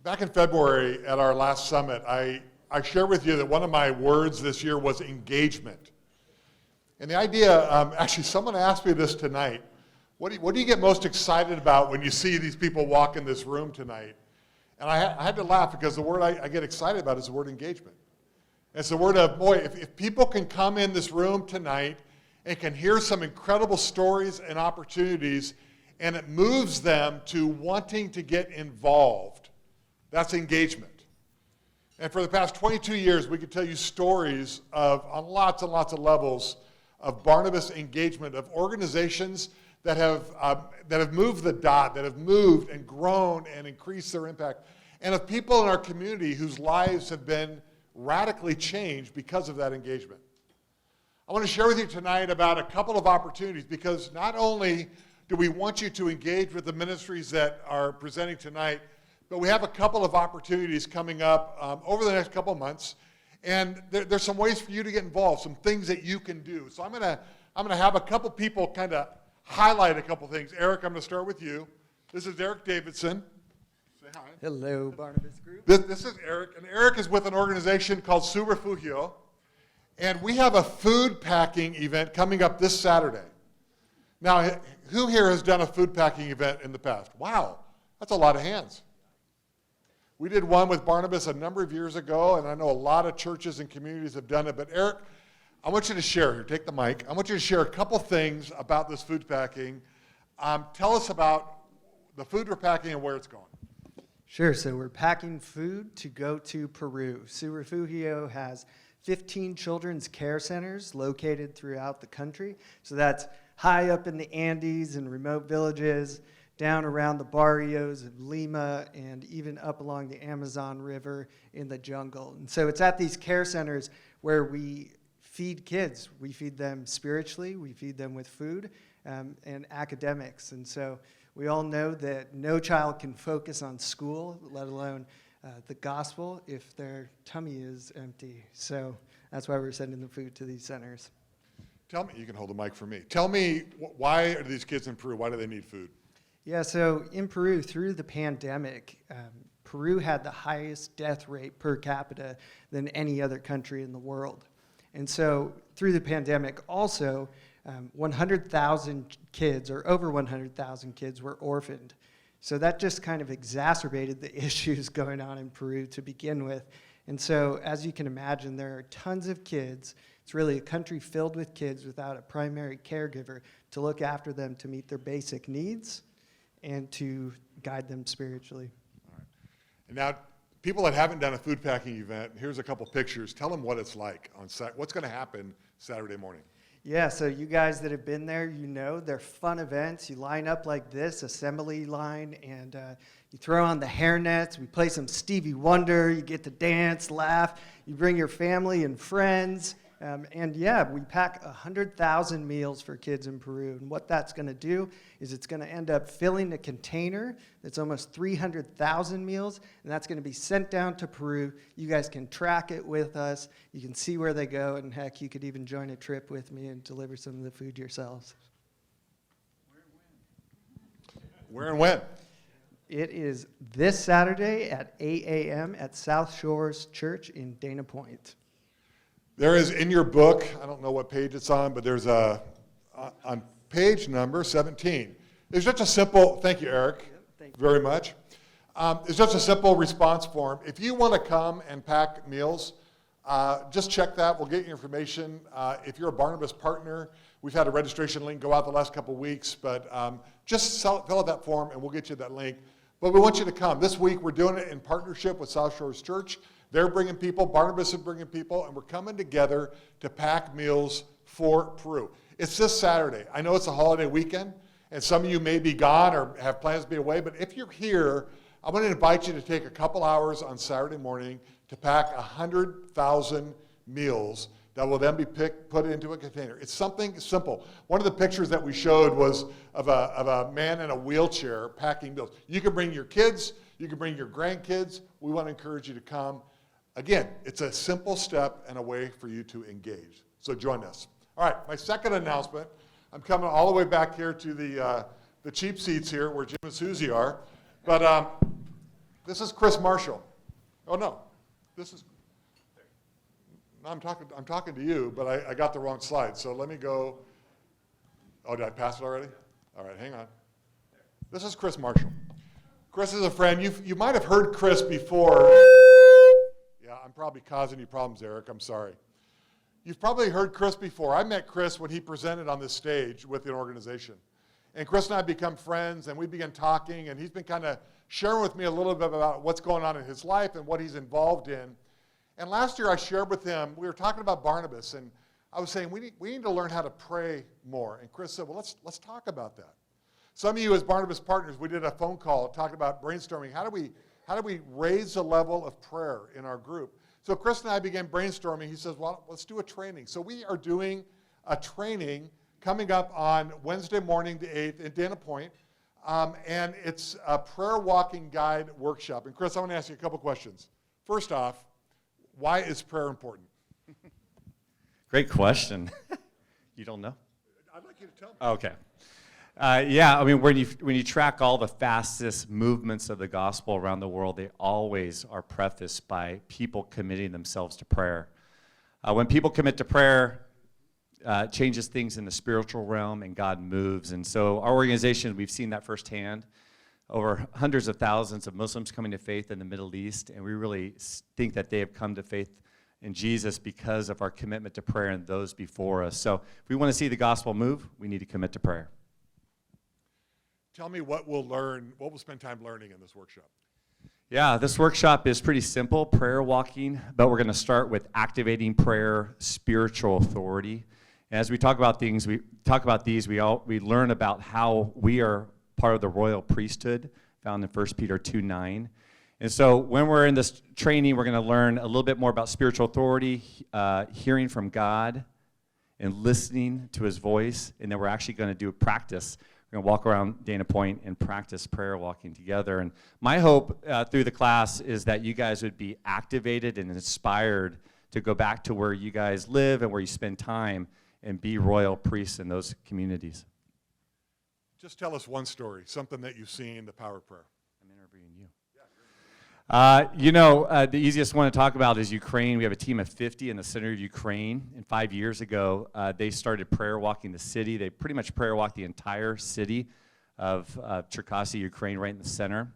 Back in February at our last summit, I shared with you that one of my words this year was engagement. And the idea, actually someone asked me this tonight, what do you get most excited about when you see these people walk in this room tonight? And I had to laugh because the word I get excited about is the word engagement. It's the word of, boy, if people can come in this room tonight and can hear some incredible stories and opportunities, and it moves them to wanting to get involved, that's engagement. And for the past 22 years, we could tell you stories on lots and lots of levels of Barnabas engagement, of organizations that have moved the dot, that have moved and grown and increased their impact, and of people in our community whose lives have been radically changed because of that engagement. I want to share with you tonight about a couple of opportunities, because not only do we want you to engage with the ministries that are presenting tonight, but we have a couple of opportunities coming up over the next couple of months, and there's some ways for you to get involved, some things that you can do. So I'm gonna have a couple people kind of highlight a couple things. Eric, I'm going to start with you. This is Eric Davidson. Say hi. Hello, Barnabas Group. This is Eric, and Eric is with an organization called Su Refugio, and we have a food packing event coming up this Saturday. Now, who here has done a food packing event in the past? Wow, that's a lot of hands. We did one with Barnabas a number of years ago, and I know a lot of churches and communities have done it, but Eric, I want you to share here. Take the mic. I want you to share a couple things about this food packing. Tell us about the food we're packing and where it's going. Sure. So we're packing food to go to Peru. Su Refugio has 15 children's care centers located throughout the country. So that's high up in the Andes and remote villages, down around the barrios of Lima, and even up along the Amazon River in the jungle. And so it's at these care centers where we feed kids. We feed them spiritually, we feed them with food and academics. And so we all know that no child can focus on school, let alone the gospel, if their tummy is empty. So that's why we're sending the food to these centers. Tell me, you can hold the mic for me. Tell me, why are these kids in Peru? Why do they need food? Yeah, so in Peru, through the pandemic, Peru had the highest death rate per capita than any other country in the world. And so through the pandemic also, 100,000 kids, or over 100,000 kids, were orphaned. So that just kind of exacerbated the issues going on in Peru to begin with. And so as you can imagine, there are tons of kids. It's really a country filled with kids without a primary caregiver to look after them, to meet their basic needs and to guide them spiritually. All right. And now, people that haven't done a food packing event, here's a couple pictures. Tell them what it's like on what's going to happen Saturday morning. Yeah, so you guys that have been there, you know they're fun events. You line up like this, assembly line, and you throw on the hairnets. We play some Stevie Wonder. You get to dance, laugh. You bring your family and friends. And yeah, we pack 100,000 meals for kids in Peru. And what that's going to do is it's going to end up filling a container that's almost 300,000 meals, and that's going to be sent down to Peru. You guys can track it with us. You can see where they go, and heck, you could even join a trip with me and deliver some of the food yourselves. Where and when? It is this Saturday at 8 a.m. at South Shores Church in Dana Point. There is in your book, I don't know what page it's on, but there's on page number 17. There's just a simple, thank you, Eric, very much. It's just a simple response form. If you want to come and pack meals, just check that. We'll get you information. If you're a Barnabas partner, we've had a registration link go out the last couple of weeks, but just fill out that form and we'll get you that link. But we want you to come. This week we're doing it in partnership with South Shores Church. They're bringing people, Barnabas is bringing people, and we're coming together to pack meals for Peru. It's this Saturday. I know it's a holiday weekend, and some of you may be gone or have plans to be away, but if you're here, I want to invite you to take a couple hours on Saturday morning to pack 100,000 meals that will then be put into a container. It's something simple. One of the pictures that we showed was of a man in a wheelchair packing meals. You can bring your kids, you can bring your grandkids. We want to encourage you to come. Again, it's a simple step and a way for you to engage. So join us. All right, my second announcement, I'm coming all the way back here to the cheap seats here where Jim and Susie are. But This is Chris Marshall. Oh, no. This is, no, I'm talking to you, but I got the wrong slide. So let me go. Oh, did I pass it already? All right, hang on. This is Chris Marshall. Chris is a friend. You might have heard Chris before. Yeah, I'm probably causing you problems, Eric. I'm sorry. You've probably heard Chris before. I met Chris when he presented on this stage with the organization. And Chris and I become friends, and we began talking, and he's been kind of sharing with me a little bit about what's going on in his life and what he's involved in. And last year I shared with him, we were talking about Barnabas, and I was saying we need to learn how to pray more. And Chris said, well, let's talk about that. Some of you as Barnabas partners, we did a phone call talking about brainstorming. How do we raise the level of prayer in our group? So Chris and I began brainstorming. He says, well, let's do a training. So we are doing a training coming up on Wednesday morning, the 8th, in Dana Point. And it's a prayer walking guide workshop. And Chris, I want to ask you a couple questions. First off, why is prayer important? Great question. You don't know? I'd like you to tell me. Okay. Yeah, I mean, when you track all the fastest movements of the gospel around the world, they always are prefaced by people committing themselves to prayer. When people commit to prayer, it changes things in the spiritual realm, and God moves. And so our organization, we've seen that firsthand. Over hundreds of thousands of Muslims coming to faith in the Middle East, and we really think that they have come to faith in Jesus because of our commitment to prayer and those before us. So if we want to see the gospel move, we need to commit to prayer. Tell me what we'll spend time learning in this workshop. Yeah, this workshop is pretty simple, prayer walking, but we're going to start with activating prayer, spiritual authority. And as we talk about these, we learn about how we are part of the royal priesthood found in 1 Peter 2:9. And so when we're in this training, we're going to learn a little bit more about spiritual authority, hearing from God, and listening to his voice. And then we're actually going to do a practice. We're going to walk around Dana Point and practice prayer walking together. And my hope through the class is that you guys would be activated and inspired to go back to where you guys live and where you spend time and be royal priests in those communities. Just tell us one story, something that you've seen, the power of prayer. I'm interviewing you. The easiest one to talk about is Ukraine. We have a team of 50 in the center of Ukraine. And 5 years ago, they started prayer walking the city. They pretty much prayer walked the entire city of Cherkasy, Ukraine, right in the center.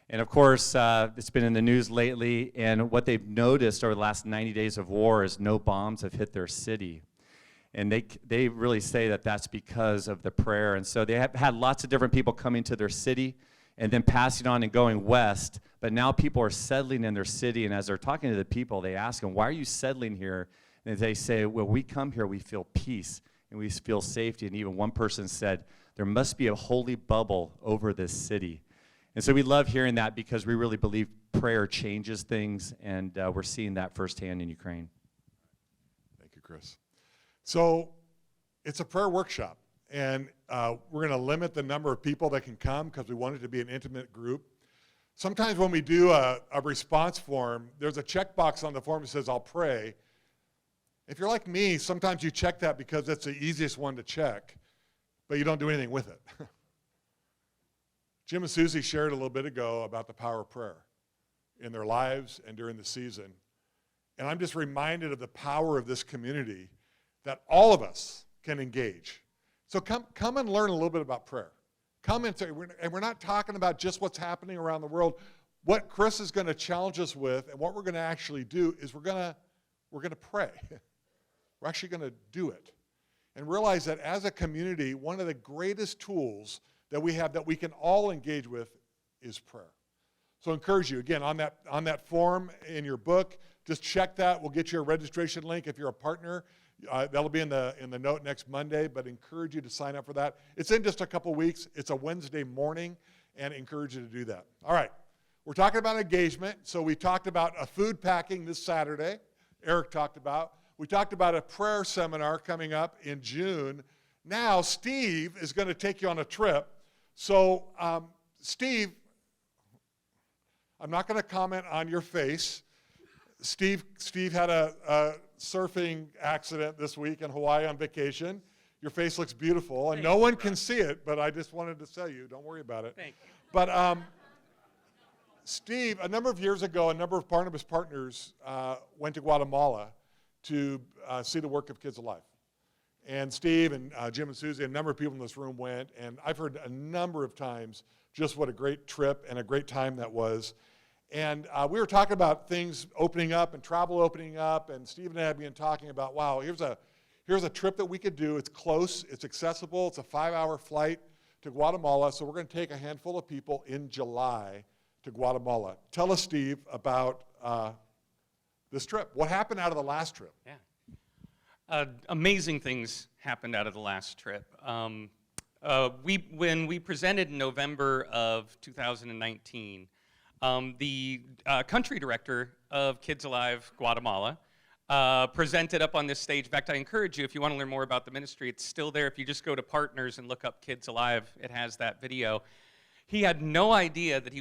And of course, it's been in the news lately. And what they've noticed over the last 90 days of war is no bombs have hit their city. And they really say that that's because of the prayer. And so they have had lots of different people coming to their city and then passing on and going west. But now people are settling in their city. And as they're talking to the people, they ask them, why are you settling here? And they say, well, we come here, we feel peace, and we feel safety. And even one person said, there must be a holy bubble over this city. And so we love hearing that because we really believe prayer changes things. And we're seeing that firsthand in Ukraine. Thank you, Chris. So it's a prayer workshop, and we're going to limit the number of people that can come because we want it to be an intimate group. Sometimes when we do a response form, there's a checkbox on the form that says, I'll pray. If you're like me, sometimes you check that because it's the easiest one to check, but you don't do anything with it. Jim and Susie shared a little bit ago about the power of prayer in their lives and during the season. And I'm just reminded of the power of this community that all of us can engage. So come and learn a little bit about prayer. Come and say, and we're not talking about just what's happening around the world. What Chris is going to challenge us with, and what we're going to actually do, is we're going to pray. We're actually going to do it, and realize that as a community, one of the greatest tools that we have that we can all engage with is prayer. So I encourage you again on that form in your book. Just check that. We'll get you a registration link if you're a partner. That'll be in the note next Monday, but encourage you to sign up for that. It's in just a couple weeks. It's a Wednesday morning, and encourage you to do that. All right, we're talking about engagement. So we talked about a food packing this Saturday. Eric talked about. We talked about a prayer seminar coming up in June. Now Steve is going to take you on a trip. So Steve, I'm not going to comment on your face. Steve had a surfing accident this week in Hawaii on vacation. Your face looks beautiful, and no one can see it, but I just wanted to tell you, don't worry about it. Thank you. But Steve, a number of years ago, a number of Barnabas partners went to Guatemala to see the work of Kids Alive. And Steve and Jim and Susie, a number of people in this room went, and I've heard a number of times just what a great trip and a great time that was. And we were talking about things opening up and travel opening up, and Steve and I have been talking about, wow, here's a trip that we could do. It's close, it's accessible, it's a 5-hour flight to Guatemala, so we're going to take a handful of people in July to Guatemala. Tell us, Steve, about this trip. What happened out of the last trip? Yeah. Amazing things happened out of the last trip. When we presented in November of 2019, the country director of Kids Alive Guatemala presented up on this stage. In fact, I encourage you, if you want to learn more about the ministry, it's still there. If you just go to Partners and look up Kids Alive, it has that video. He had no idea that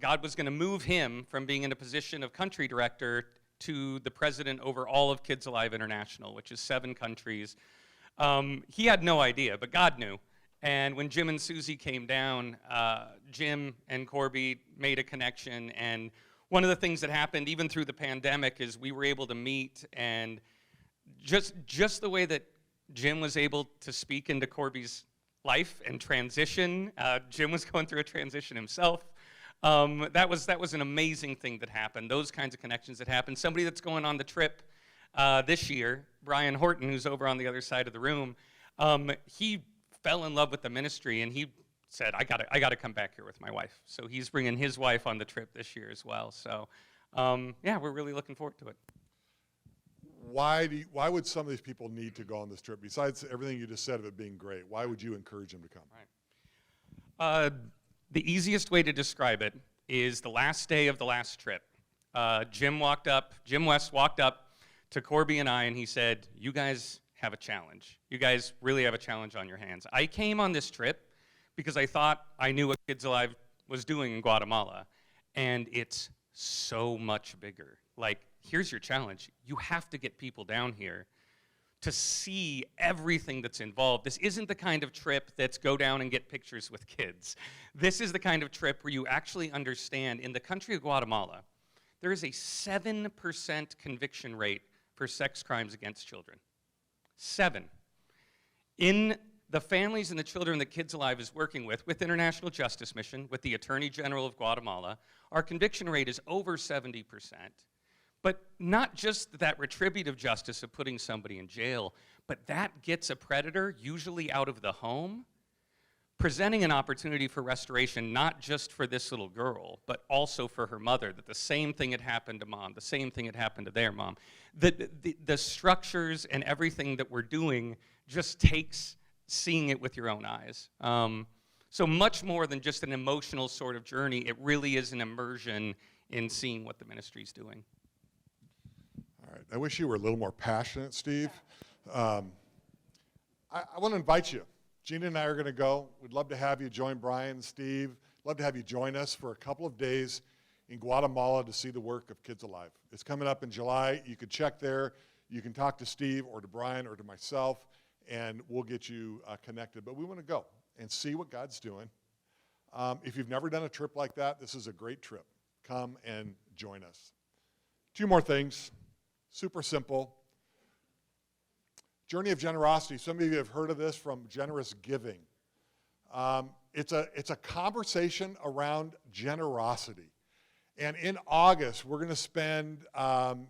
God was going to move him from being in a position of country director to the president over all of Kids Alive International, which is 7 countries. He had no idea, but God knew. And when Jim and Susie came down, Jim and Corby made a connection. And one of the things that happened, even through the pandemic, is we were able to meet. And just the way that Jim was able to speak into Corby's life and transition, Jim was going through a transition himself. That was an amazing thing that happened. Those kinds of connections that happened. Somebody that's going on the trip this year, Brian Horton, who's over on the other side of the room, he fell in love with the ministry, and he said, I gotta come back here with my wife. So he's bringing his wife on the trip this year as well. So yeah, we're really looking forward to it. Why would some of these people need to go on this trip? Besides everything you just said of it being great, why would you encourage them to come? Right. The easiest way to describe it is the last day of the last trip. Jim West walked up to Corby and I, and he said, you guys have a challenge. You guys really have a challenge on your hands. I came on this trip because I thought I knew what Kids Alive was doing in Guatemala, and it's so much bigger. Like, here's your challenge. You have to get people down here to see everything that's involved. This isn't the kind of trip that's go down and get pictures with kids. This is the kind of trip where you actually understand, in the country of Guatemala, there is a 7% conviction rate for sex crimes against children. 7. In the families and the children that Kids Alive is working with International Justice Mission, with the Attorney General of Guatemala, our conviction rate is over 70%. But not just that retributive justice of putting somebody in jail, but that gets a predator, usually out of the home, presenting an opportunity for restoration, not just for this little girl, but also for her mother, that the same thing had happened to mom, the same thing had happened to their mom. The structures and everything that we're doing just takes seeing it with your own eyes. So much more than just an emotional sort of journey, it really is an immersion in seeing what the ministry's doing. All right. I wish you were a little more passionate, Steve. I want to invite you. Gina and I are going to go. We'd love to have you join Brian and Steve. Love to have you join us for a couple of days in Guatemala to see the work of Kids Alive. It's coming up in July. You can check there. You can talk to Steve or to Brian or to myself, and we'll get you connected. But we want to go and see what God's doing. If you've never done a trip like that, this is a great trip. Come and join us. 2 more things. Super simple. Journey of generosity. Some of you have heard of this from generous giving. It's a conversation around generosity. And in August, we're going to spend an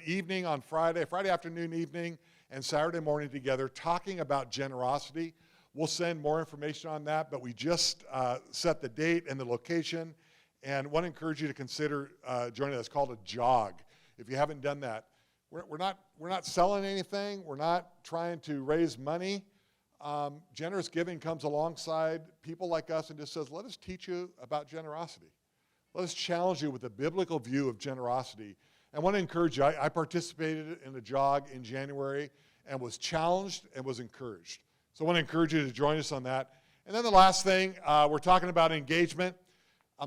evening on Friday afternoon evening, and Saturday morning together talking about generosity. We'll send more information on that, but we just set the date and the location, and want to encourage you to consider joining us. It's called a jog. If you haven't done that, we're not selling anything. We're not trying to raise money. Generous giving comes alongside people like us and just says, let us teach you about generosity. Let us challenge you with a biblical view of generosity. I want to encourage you. I participated in a jog in January and was challenged and was encouraged. So I want to encourage you to join us on that. And then the last thing, we're talking about engagement.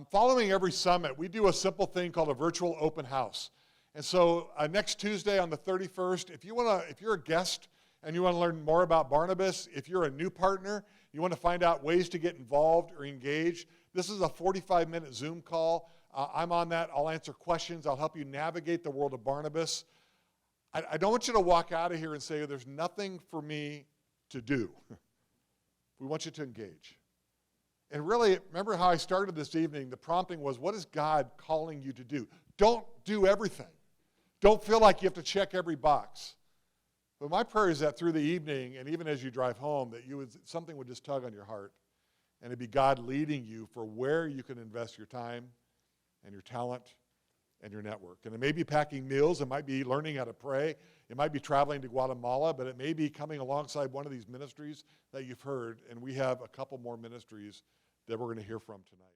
Following every summit, we do a simple thing called a virtual open house. And so next Tuesday on the 31st, if you're a guest and you want to learn more about Barnabas, if you're a new partner, you want to find out ways to get involved or engaged, This is a 45-minute Zoom call. I'm on that. I'll answer questions. I'll help you navigate the world of Barnabas. I don't want you to walk out of here and say, there's nothing for me to do. We want you to engage. And really, remember how I started this evening? The prompting was, what is God calling you to do? Don't do everything. Don't feel like you have to check every box. But my prayer is that through the evening, and even as you drive home, that something would just tug on your heart, and it'd be God leading you for where you can invest your time and your talent and your network. And it may be packing meals, it might be learning how to pray, it might be traveling to Guatemala, but it may be coming alongside one of these ministries that you've heard, and we have a couple more ministries that we're going to hear from tonight.